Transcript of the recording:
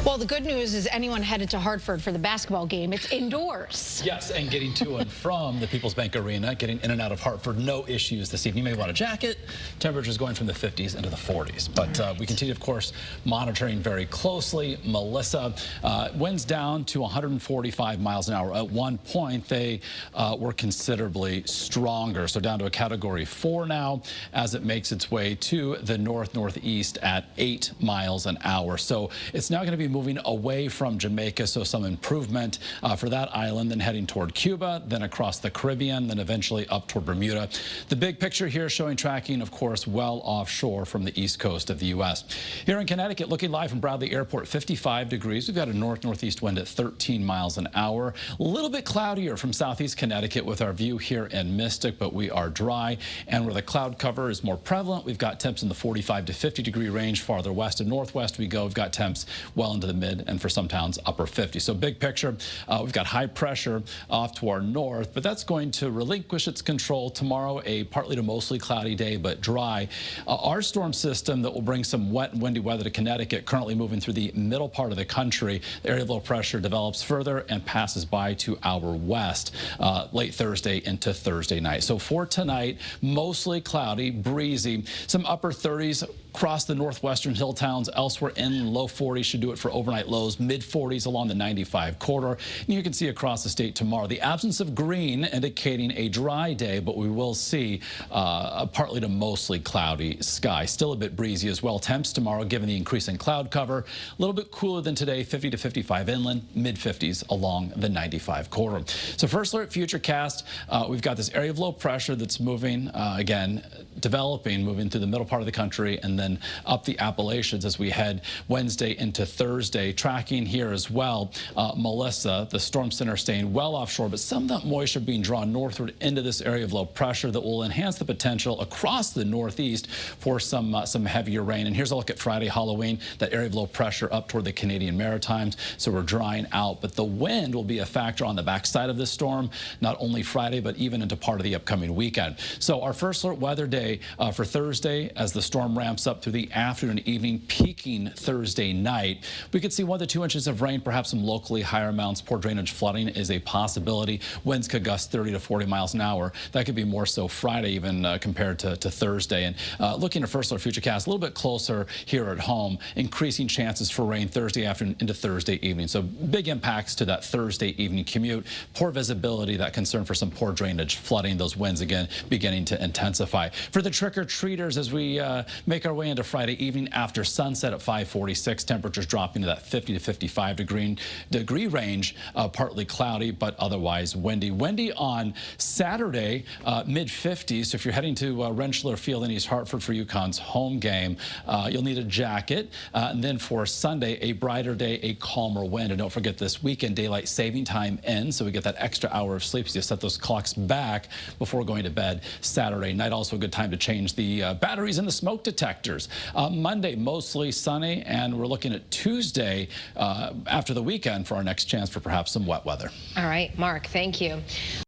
Well, the good news is anyone headed to Hartford for the basketball game, it's indoors. Yes, and getting to and from the People's Bank Arena, getting in and out of Hartford, no issues this evening. You may want a jacket. Temperatures going from the 50s into the 40s. But we continue, of course, monitoring very closely. Melissa, winds down to 145 miles an hour. At one point, they were considerably stronger. So down to a Category 4 now as it makes its way to the northeast at 8 miles an hour. So it's now going to be moving away from Jamaica, so some improvement for that island, then heading toward Cuba, then across the Caribbean, then eventually up toward Bermuda. The big picture here showing tracking, of course, well offshore from the east coast of the U.S. Here in Connecticut, looking live from Bradley Airport, 55 degrees. We've got a northeast wind at 13 miles an hour. A little bit cloudier from southeast Connecticut with our view here in Mystic, but we are dry. And where the cloud cover is more prevalent, we've got temps in the 45 to 50 degree range. Farther west and northwest we go. We've got temps well into the mid and for some towns upper 50. So big picture, we've got high pressure off to our north, but that's going to relinquish its control tomorrow. A partly to mostly cloudy day, but dry. Our storm system that will bring some wet and windy weather to Connecticut, currently moving through the middle part of the country. The area of low pressure develops further and passes by to our west late Thursday into Thursday night. So for tonight, mostly cloudy, breezy, some upper 30s across the northwestern hill towns. Elsewhere in low 40s should do it for overnight lows, mid 40s along the 95 corridor. And you can see across the state tomorrow the absence of green indicating a dry day, but we will see a partly to mostly cloudy sky. Still a bit breezy as well. Temps tomorrow, given the increasing cloud cover, a little bit cooler than today, 50 to 55 inland, mid 50s along the 95 corridor. So first alert futurecast, we've got this area of low pressure that's moving again, developing, moving through the middle part of the country and then up the Appalachians as we head Wednesday into Thursday. Tracking here as well, Melissa, the storm center staying well offshore, but some of that moisture being drawn northward into this area of low pressure that will enhance the potential across the northeast for some heavier rain. And here's a look at Friday, Halloween, that area of low pressure up toward the Canadian Maritimes. So we're drying out, but the wind will be a factor on the backside of this storm, not only Friday, but even into part of the upcoming weekend. So our first alert weather day for Thursday, as the storm ramps up through the afternoon and evening, peaking Thursday night. We could see 1 to 2 inches of rain, perhaps some locally higher amounts. Poor drainage flooding is a possibility. Winds could gust 30 to 40 miles an hour. That could be more so Friday even compared to Thursday. And looking at first alert futurecast, a little bit closer here at home, increasing chances for rain Thursday afternoon into Thursday evening. So big impacts to that Thursday evening commute. Poor visibility, that concern for some poor drainage flooding. Those winds again beginning to intensify. For the trick-or-treaters, as we make our way into Friday evening after sunset at 5:46, temperatures dropping to that 50 to 55 degree range, partly cloudy, but otherwise windy. Windy on Saturday, mid 50s. So if you're heading to Rensselaer Field in East Hartford for UConn's home game, you'll need a jacket. And then for Sunday, a brighter day, a calmer wind. And don't forget, this weekend daylight saving time ends, so we get that extra hour of sleep. So you set those clocks back before going to bed Saturday night. Also a good time to change the batteries in the smoke detectors. Monday, mostly sunny, and we're looking at Tuesday after the weekend for our next chance for perhaps some wet weather. All right, Mark, thank you.